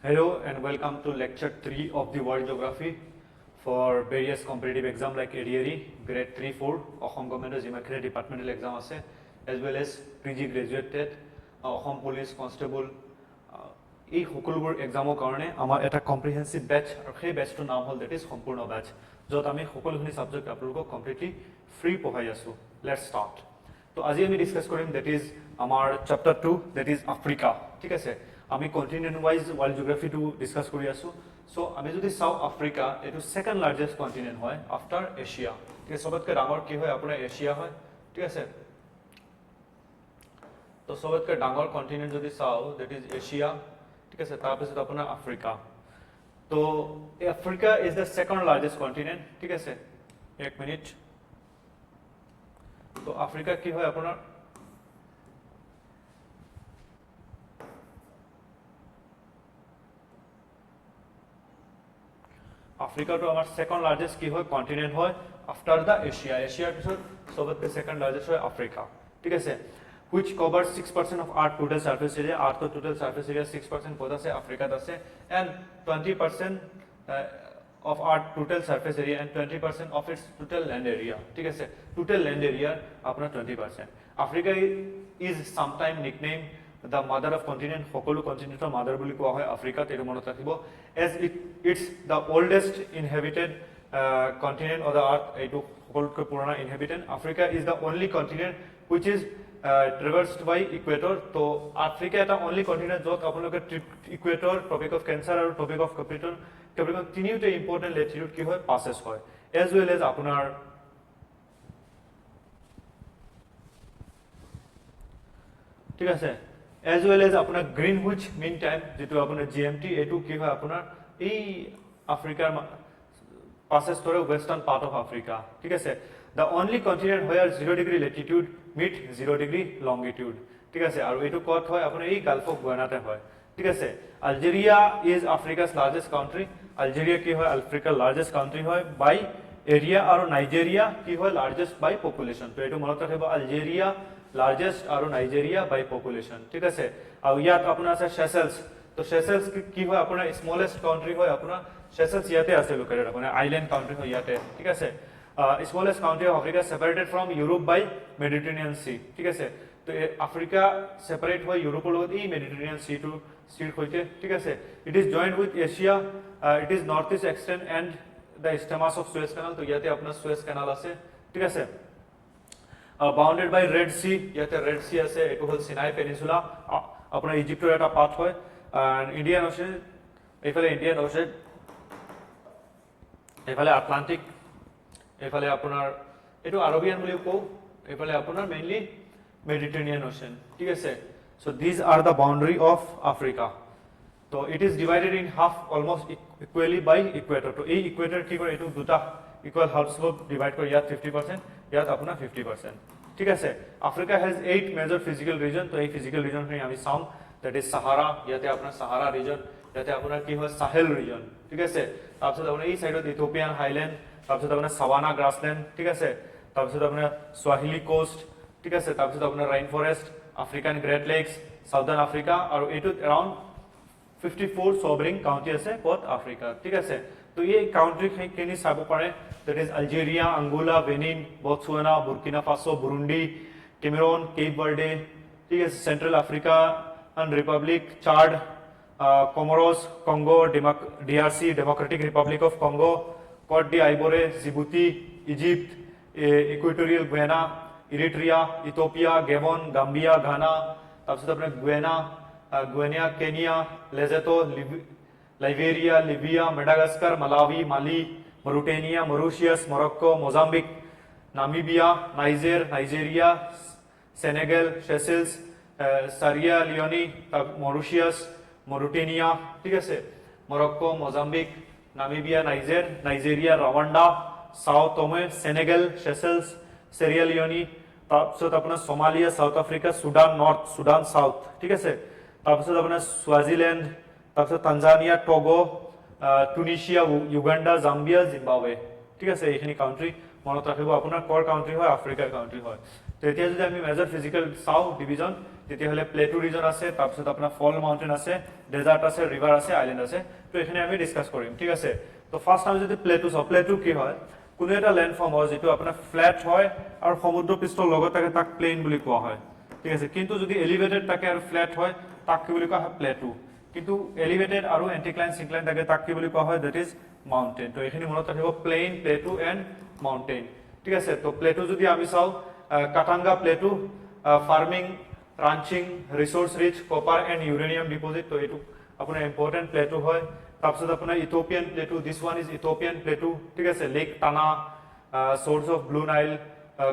Hello and welcome to lecture 3 of the World Geography for various competitive exams like ADRE, grade 3, 4, Assam Government Jimakhile departmental exam ase, as well as PG graduate TET, Assam Police Constable. এই সকলোবোৰ এক্সামৰ কাৰণে আমাৰ এটা কম্প্ৰিহেনসিভ বেচ আৰু সেই বেচটোৰ নাম হ'ল that is সম্পূৰ্ণ বেচ য'ত আমি সকলোখিনি সাবজেক্ট আপোনালোকক কমপ্লিটলি ফ্ৰী পঢ়াই আছো লেটস ষ্টাৰ্ট তো আজি আমি ডিসকাস কৰিম that is আমাৰ চ্যাপ্টাৰ 2 that is আফ্ৰিকা ঠিক আছে আমি continent wise world geography to discuss কৰি আছো সো আমি যদি চাও আফ্ৰিকা এটো সেকেন্ড লাৰ্জেস্ট কন্টিনেন্ট হয় আফটাৰ এছিয়া ঠিক আছে সবতকৈ ডাঙৰ কি হয় আপোনাৰ এছিয়া হয় ঠিক আছে তো সবতকৈ ডাঙৰ কন্টিনেন্ট যদি চাও that is এছিয়া ঠিক আছে তাৰপিছত আপোনাৰ আফ্ৰিকা তো Africa is the second largest continent ঠিক আছে এক মিনিট তো আফ্ৰিকা কি হয় আপোনাৰ আফ্ৰিকা তো আমাৰ সেকেন্ড লাৰ্জেস্ট কি হয় কন্টিনেন্ট হয় আফটাৰ দা এছিয়া এছিয়াৰ পিছত সবতকৈ সেকেন্ড লাৰ্জেস্ট হয় আফ্ৰিকা ঠিক আছে which covers 6% of our total surface area. Our total surface area 6% both আছে Africa আছে and 20% of our total surface area and 20% of its total land area. ঠিক আছে total land area আপনার 20%. Africa is sometime nicknamed the mother of continent. সকলো কন্টিনেন্টৰ mother বুলি কোৱা হয় Africa তেৰ মনত ৰাখিব as it's the oldest inhabited continent of the earth. এইটো সকলোতকৈ পুৰণা inhabitant. Africa is the only continent which is traversed by equator to Africa eta only continent jot apnaloke equator tropic of cancer aru tropic of capricorn tiniote important latitude ki hoy passes hoy as well as apunar ঠিক আছে as well as apunar greenwich mean time jetu apunar gmt etu ki hoy apunar ei africa passes thore western part of africa ঠিক আছে the only continent where 0 degree latitude meet 0 degree longitude ঠিক আছে আৰু এটো কত হয় আপোনাৰ এই গালফ অফ গুয়ানাতে হয় ঠিক আছে Algeria is Africa's largest country Algeria কি হয় আফ্ৰিকাৰ লাৰ্জেস্ট কান্ট্ৰি হয় বাই এৰিয়া আৰু নাইজেৰিয়া কি হয় লাৰ্জেস্ট বাই পপুলেশন তো এটো মনত ৰাখিব আলজেৰিয়া লাৰ্জেস্ট আৰু নাইজেৰিয়া বাই পপুলেশন ঠিক আছে আৰু ইয়াত আপোনাৰ আছে সেশেলস তো সেশেলস কি হয় আপোনাৰ স্মলেষ্ট কান্ট্ৰি হয় আপোনাৰ সেশেলস ইয়াতে আছে লোকেটেড আপোনাৰ আইল্যান্ড কান্ট্ৰি হয় ইয়াতে ঠিক আছে smallest country of Africa separated from Europe by Mediterranean Sea ঠিক আছে তো আফ্ৰিকা সেপাৰেট হয় ইউৰোপৰ লগত এই মেডিটেৰিয়ান সি টু সিৰ হৈতে ঠিক আছে it is joined with Asia it is north east extend and the isthmus of Suez canal তো ইয়াতে আপোনাৰ সুয়েজ কেনাল আছে ঠিক আছে বাউন্ডেড বাই ৰেড সি ইয়াতে ৰেড সি আছে এটো হল সিনাই পেনিনসুলা আপোনাৰ ইজিপ্টৰ এটা পাৰ্ট হয় এন্ড ইন্ডিয়ান ওশেন এইফালে ইন্ডিয়ান ওশেন এইফালে আটলান্টিক এফালে আপোনাৰ এটো আৰবিয়ান বুলি কও এফালে আপোনাৰ মেইনলি মেডিটেৰিয়ান ওশেন ঠিক আছে so this are the boundary of Africa তো it is divided in half almost equally by equator তো এই ইকুয়েটর কি করে এটো দুটা ইকুয়াল হাফস লব ডিভাইড কৰি ইয়াত 50% ইয়াত আপোনাৰ 50% ঠিক আছে Africa has 8 major physical reason তো এই ফিজিক্যাল রিজন খিনি আমি চাম দ্যাট ইজ সাহারা ইয়াতে আপোনাৰ সাহাৰা ৰিজন ইয়াতে আপোনাৰ কি হয় সাহেল ৰিজন ঠিক আছে তাৰপিছত আপোনাৰ এই সাইডত ইথিওপিয়ান হাইল্যান্ড তাৰপিছত আপোনাৰ সাভানা গ্ৰাছল্যান্ড ঠিক আছে তাৰপিছত আপোনাৰ সোয়াহিলি কোস্ট ঠিক আছে তাৰপিছত আপোনাৰ rain forest African Great Lakes southern Africa আৰু এটো अराउंड 54 সবৰিং কাউন্টি আছে কত আফ্ৰিকা ঠিক আছে তো এই কাউন্টি খিনি চাব পাৰে that is Algeria Angola Benin Botswana Burkina Faso Burundi Cameroon Cape Verde ঠিক আছে Central Africa and Republic Chad Comoros Congo DRC Democratic Republic of Congo Côte d'Ivoire, Djibouti, Egypt, Equatorial Guinea, Eritrea, Ethiopia, Gabon, Gambia, Ghana, তাৰপিছত আপোনাৰ Guinea, Kenya, Lesotho, Liberia, Libya, Madagascar, Malawi, Mali, Mauritania, Mauritius, Morocco, Mozambique, Namibia, Nigeria, Senegal, Seychelles, Sierra Leone, Mauritius, Mauritania ঠিক আছে Morocco, Mozambique Namibia Nigeria Rwanda Sao Tome Senegal Seychelles Sierra Leone তাৰপিছত আপোনাৰ Somalia South Africa Sudan North Sudan South ঠিক আছে তাৰপিছত আপোনাৰ Swaziland তাৰপিছত Tanzania Togo Tunisia Uganda Zambia Zimbabwe ঠিক আছে এইখিনি কাউন্ট্ৰি মনত ৰাখিব আপোনাৰ কোৰ কাউন্ট্ৰি হয় আফ্ৰিকাৰ কাউন্ট্ৰি হয় তো এতিয়া যদি আমি মেজৰ ফিজিক্যাল চাও ডিভিজন তেতিয়াহ'লে প্লেটু ৰিজন আছে, তাৰপিছত আপোনাৰ ফল মাউণ্টেইন আছে, ডেজাৰ্ট আছে, ৰিভাৰ আছে, আইলেণ্ড আছে। তো এইখিনি আমি ডিছকাছ কৰিম, ঠিক আছে। তো ফাৰ্ষ্ট আমি যদি প্লেটু চাওঁ, প্লেটু কি হয়? কোনো এটা লেণ্ডফৰ্ম হয় যিটো আপোনাৰ ফ্লেট হয় আৰু সমুদ্ৰ পৃষ্ঠৰ লগত থাকে, তাক প্লেইন বুলি কোৱা হয়, ঠিক আছে। কিন্তু যদি এলিভেটেড থাকে আৰু ফ্লেট হয়, তাক কি বুলি কোৱা হয়? প্লেটু। কিন্তু এলিভেটেড আৰু এণ্টিক্লাইন চিনক্লাইন থাকে, তাক কি বুলি কোৱা হয়? That is mountain. তো এইখিনি মনত ৰাখিব, প্লেইন, প্লেটু এণ্ড মাউণ্টেইন, ঠিক আছে। তো প্লেটু যদি আমি চাওঁ, Katanga plateau, farming, ranching, resource rich, copper and uranium deposit. তো এইটো আপোনাৰ ইম্পৰ্টেণ্ট প্লেটু হয়। তাৰপিছত আপোনাৰ Ethiopian plateau, this one is Ethiopian plateau, ঠিক আছে। Lake Tana, source of Blue Nile,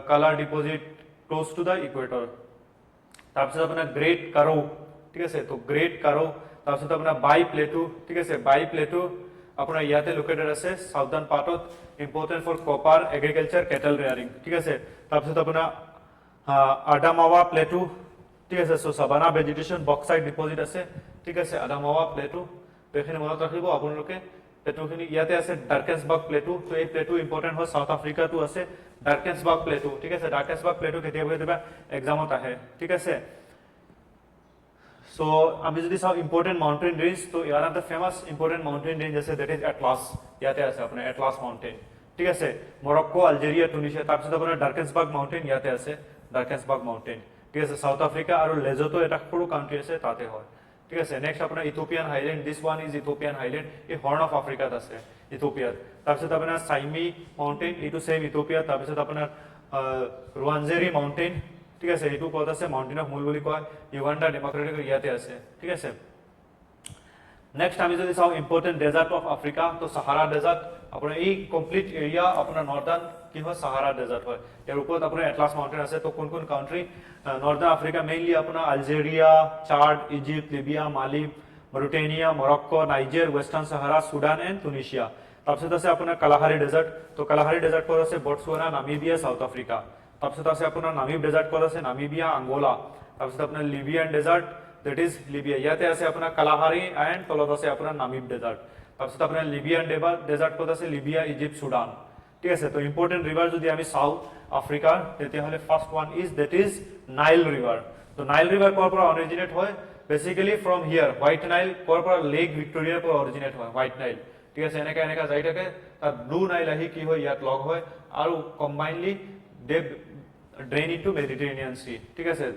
colour deposit close to the equator. তাৰপিছত আপোনাৰ গ্ৰেট কাৰো, ঠিক আছে। তো গ্ৰেট কাৰো, তাৰপিছত আপোনাৰ বাই প্লেটু, ঠিক আছে। বাই প্লেটু আপোনাৰ ইয়াতে লোকেটেড আছে সাউদাৰ্ণ পাৰ্টত, important for copper, agriculture, cattle rearing, ঠিক আছে। তাৰপিছত আপোনাৰ আদামাৱা প্লেটু, ঠিক আছে। So' savanna vegetation, bauxite deposit আছে, ঠিক আছে, আদামাৱা প্লেটু। তো এইখিনি মনত ৰাখিব আপোনালোকে। প্লেটুখিনি ইয়াতে আছে। ডাৰ্কেন্সবাৰ্গ প্লেটু, তো এই প্লেটু ইম্পৰ্টেণ্ট হয়, সাউথ আফ্ৰিকাটো আছে ডাৰ্কেন্সবাৰ্গ প্লেটু, ঠিক আছে। ডাৰ্কেন্সবাৰ্গ প্লেটু কেতিয়াবা কেতিয়াবা এক্সামত আহে, ঠিক আছে। So আমি যদি চাওঁ ইম্পৰ্টেণ্ট মাউণ্টেইন ৰেঞ্জ, তো ইয়াৰ এটা ফেমাছ ইম্পৰ্টেণ্ট মাউণ্টেইন ৰেঞ্জ আছে, দেট ইজ এটলাছ। ইয়াতে আছে আপোনাৰ এটলাছ মাউণ্টেইন, ঠিক আছে। মৰক্কো, আলজেৰিয়া, টুনিচিয়া। তাৰপিছত আপোনাৰ ডাৰ্কেন্সবাৰ্গ মাউণ্টেইন ইয়াতে আছে, ডাৰ্কেন্সবাৰ্গ মাউণ্টেইন, ঠিক আছে। সাউথ আফ্ৰিকা আৰু লেজতো এটা সৰু কাণ্ট্ৰি আছে, তাতে হয়, ঠিক আছে। নেক্সট আপোনাৰ Ethiopian highland, this one is Ethiopian highland, এই হৰ্ণ অফ আফ্ৰিকাত আছে ইথিওপিয়াত। তাৰপিছত আপোনাৰ চাইমি মাউণ্টেইন, এইটো ছেইম ইথিওপিয়াত। তাৰপিছত আপোনাৰ ৰুৱানজেৰি মাউণ্টেইন, ঠিক আছে, এইটো ক'ত আছে? মাউণ্টেইন অফ মুল বুলি কয়, ইউগাণ্ডা ডেমক্ৰেটিক ইয়াতে আছে, ঠিক আছে। নেক্সট আমি যদি চাওঁ ইম্পৰ্টেণ্ট ডেজাৰ্ট অফ আফ্ৰিকা, তো সাহাৰা ডেজাৰ্ট। আপোনাৰ এই কমপ্লিট এৰিয়া আপোনাৰ নৰ্দাৰ্ণ কি হয়? সাহাৰা ডেজাৰ্ট হয়। ইয়াৰ ওপৰত আপোনাৰ এটলাছ মাউণ্টেইন আছে। তো কোন কোন কাউণ্ট্ৰি? নৰ্দাৰ্ণ আফ্ৰিকা মেইনলি আপোনাৰ Algeria, Chad, Egypt, Libya, Mali, Mauritania, Morocco, Niger, Western Sahara, Sudan and Tunisia. তাৰপিছত আছে আপোনাৰ কালাহাৰী ডেজাৰ্ট। তো কালাহাৰী ডেজাৰ্ট ক'ত আছে? Botswana, Namibia, South Africa. তাৰপিছত আছে আপোনাৰ নামিব ডেজাৰ্ট ক'ত আছে? Namibia, Angola. তাৰপিছত আপোনাৰ Libyan desert, that is Libya, ইয়াতে আছে আপোনাৰ কালাহাৰী এণ্ড তলত আছে আপোনাৰ নামিব ডেজাৰ্ট। তাৰপিছত আপোনাৰ লিবিয়ান ডেজাৰ্ট ক'ত আছে? লিবিয়া, ইজিপ্ট, চুডান, ঠিক আছে। তো ইম্পৰ্টেণ্ট ৰিভাৰ যদি আমি চাওঁ আফ্ৰিকাৰ, তেতিয়াহ'লে first one is that is Nile river. তো নাইল ৰিভাৰ ক'ৰ পৰা অৰিজিনেট হয়? Basically from here, white Nile ক'ৰ পৰা? লেক ভিক্টৰিয়াৰ পৰা অৰিজিনেট হয় হোৱাইট নাইল, ঠিক আছে। এনেকৈ এনেকৈ যাই থাকে, তাত ব্লু নাইল আহি কি হয়? ইয়াত লগ হয় আৰু combinedly they drain into Mediterranean sea, ঠিক আছে।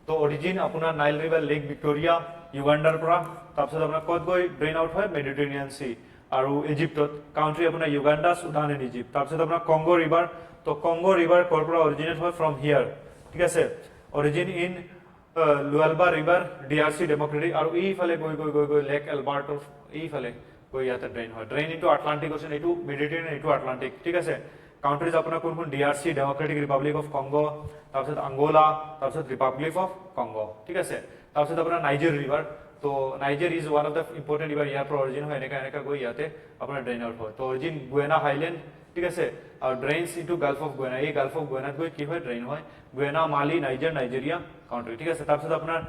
তো অৰিজিন আপোনাৰ নাইল ৰিভাৰ লেক ভিক্টৰিয়া ইউগাণ্ডাৰ পৰা, তাৰপিছত আপোনাৰ ক'ত গৈ ড্ৰেইন আউট হয়? মেডিটেৰেনিয়ান চি আৰু ইজিপ্তত। কাউণ্ট্ৰি আপোনাৰ ইউগাণ্ডা, চুডান এণ্ড ইজিপ্ত। তাৰপিছত আপোনাৰ কংগো ৰিভাৰ, তো কংগো ৰিভাৰ ক'ৰ পৰা অৰিজিনেট হয়? ফ্ৰম হিয়াৰ, ঠিক আছে। Origin in Lualaba river, DRC democratic, আৰু এইফালে গৈ গৈ গৈ গৈ লেক এলবাৰ্টৰ এইফালে গৈ ইয়াতে ড্ৰেইন হয়। ড্ৰেইন ইনটু আটলাণ্টিক অ'চেন, এইটো মেডিটেৰেনিয়ান, এইটো আটলাণ্টিক, ঠিক আছে। কাউণ্ট্ৰিজ আপোনাৰ কোন কোন? DRC democratic Republic of Congo, তাৰপিছত আংগোলা, তাৰপিছত ৰিপাব্লিক অফ কংগো, ঠিক আছে। তাৰপিছত আপোনাৰ নাইজাৰ ৰিভাৰ, তো Niger is one of the important river, ইয়াৰ পৰা অৰিজিন হয়, এনেকৈ এনেকৈ গৈ ইয়াতে আপোনাৰ ড্ৰেইন আউট হয়। তো অৰিজিন গুৱেনা হাইলেণ্ড, ঠিক আছে, আৰু ড্ৰেইনছ ইনটু গাল্ফ অফ গুৱেনা, এই গাল্ফ অফ গুৱেনাত গৈ কি হয়? ড্ৰেইন হয়। গুৱেনা, মালি, নাইজাৰ, নাইজেৰিয়া কাউণ্ট্ৰি, ঠিক আছে। তাৰপিছত আপোনাৰ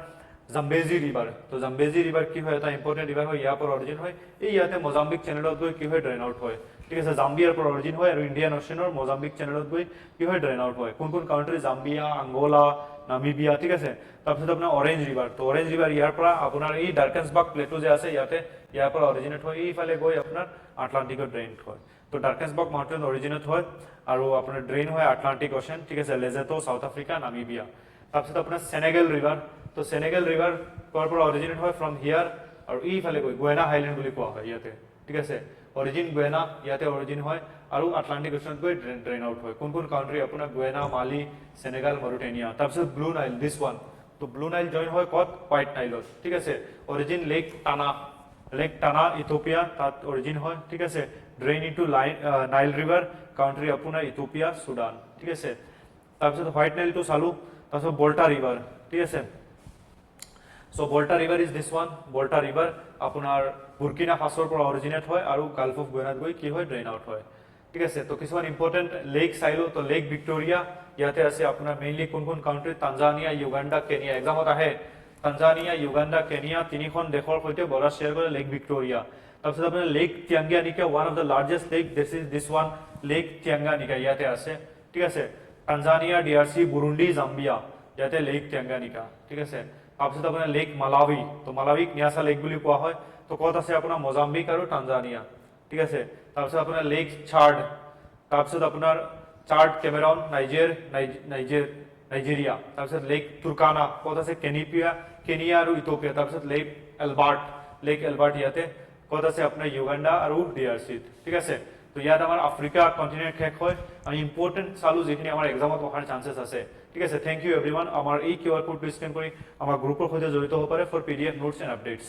জাম্বেজি ৰিভাৰ, তো জাম্বেজি ৰিভাৰ কি হয়? এটা ইম্পৰ্টেণ্ট ৰিভাৰ হয়, ইয়াৰ পৰা অৰিজিন হয়, এই ইয়াতে মজাম্বিক চেনেলত গৈ কি হয়? ড্ৰেইন আউট হয়, ঠিক আছে। জাম্বিয়াৰ পৰা অৰিজিন হয় আৰু ইণ্ডিয়ান অ'চেনৰ মজাম্বিক চেনেলত গৈ কি হয়? ড্ৰেইন আউট হয়। কোন কোন কাউণ্ট্ৰি? জাম্বিয়া, আংগোলা, নামিবিয়া, ঠিক আছে। তাৰপিছত আপোনাৰ অৰেঞ্জ ৰিভাৰ, তো অৰেঞ্জ ৰিভাৰ ইয়াৰ পৰা আপোনাৰ এই ডাৰ্কেন্সবাৰ্গ প্লেটু যে আছে ইয়াতে, ইয়াৰ পৰা অৰিজিনেট হয়, এইফালে গৈ আপোনাৰ আটলাণ্টিকত ড্ৰেইন হয়। তো ডাৰ্কেন্সবাৰ্গ মাউণ্টেইন অৰিজিনেট হয় আৰু আপোনাৰ ড্ৰেইন হয় আটলাণ্টিক অ'চেন, ঠিক আছে, লেজেটো, সাউথ আফ্ৰিকা, নামিবিয়া। তাৰপিছত আপোনাৰ সেনেগেল ৰিভাৰ, তো সেনেগেল ৰিভাৰ ক'ৰ পৰা অৰিজিনেট হয়? ফ্ৰম হিয়াৰ, আৰু এইফালে গৈ গুৱেনা হাইলেণ্ড বুলি কোৱা হয় ইয়াতে, ঠিক আছে। অৰিজিন গুৱেনা, ইয়াতে অৰিজিন হয় আৰু আটলাণ্টিক অ'চেনত গৈ ড্ৰেইন আউট হয়। কোন কোন কাউণ্ট্ৰি? আপোনাৰ গুৱেনা, মালি, সেনেগাল, মৰিটানিয়া। তাৰপিছত ব্লু নাইল, দিছ ওৱান, তো ব্লু নাইল জইন হয় ক'ত? হোৱাইট নাইলত, ঠিক আছে। Origin lake Tana, lake Tana Ethiopia, তাত অৰিজিন হয়, ঠিক আছে। Drain into Nile river, country আপোনাৰ ইথিওপিয়া, চুডান, ঠিক আছে। তাৰপিছত হোৱাইট নাইলটো চালোঁ। তাৰপিছত বল্টা ৰিভাৰ, ঠিক আছে। So' Volta river is this one, Volta river আপোনাৰ বুৰ্কিনা ফাছৰ পৰা অৰিজিনেট হয় আৰু গাল্ফ অফ গুৱেনাত গৈ কি হয়? ড্ৰেইন আউট হয়, ঠিক আছে। তো কিছুমান ইম্পৰ্টেণ্ট লেক চাইলোঁ, তো লেক ভিক্টৰিয়া ইয়াতে আছে আপোনাৰ মেইনলি কোন কোন কাউণ্ট্ৰি? তানজানিয়া, ইউগাণ্ডা, কেনিয়া, এক্সামত আহে। তানজানিয়া, ইউগাণ্ডা, কেনিয়া, তিনিখন দেশৰ সৈতে বৰ্ডাৰ শ্বেয়াৰ কৰে লেক ভিক্টৰিয়া। তাৰপিছত আপোনাৰ Lake Tanganyika, one of the largest lake, this one lake Tanganyika ইয়াতে আছে, ঠিক আছে। তানজানিয়া, DRC, বুৰুণ্ডি, জাম্বিয়া, ইয়াতে লেক তিয়াংগানিকা, ঠিক আছে। তাৰপিছত আপোনাৰ লেক মালাৱি তো মালাৱিক নিয়াছা লেক বুলি কোৱা হয় তো ক'ত আছে আপোনাৰ মোজাম্বিক আৰু টানজানিয়া ঠিক আছে তাৰপিছত আপোনাৰ লেক চাৰ্ড তাৰপিছত আপোনাৰ চাৰ্ড কেমেৰন নাইজেৰিয়া তাৰপিছত লেক তুৰ্কানা ক'ত আছে কেনিয়া আৰু ইথিওপিয়া তাৰপিছত লেক এলবাৰ্ট ইয়াতে ক'ত আছে আপোনাৰ ইউগাণ্ডা আৰু ডিআৰচিত ঠিক আছে তো ইয়াত আমাৰ আফ্ৰিকা কণ্টিনেণ্ট শেষ হয় আমি ইম্পৰ্টেণ্ট চালোঁ যিখিনি আমাৰ এক্সামত অহাৰ চান্সেছ আছে ঠিক আছে থেংক ইউ এভৰিৱান আমাৰ এই কিউআৰ কোডটো স্কেন কৰি আমাৰ গ্ৰুপৰ সৈতে জড়িত হ'ব পাৰে for PDF notes and updates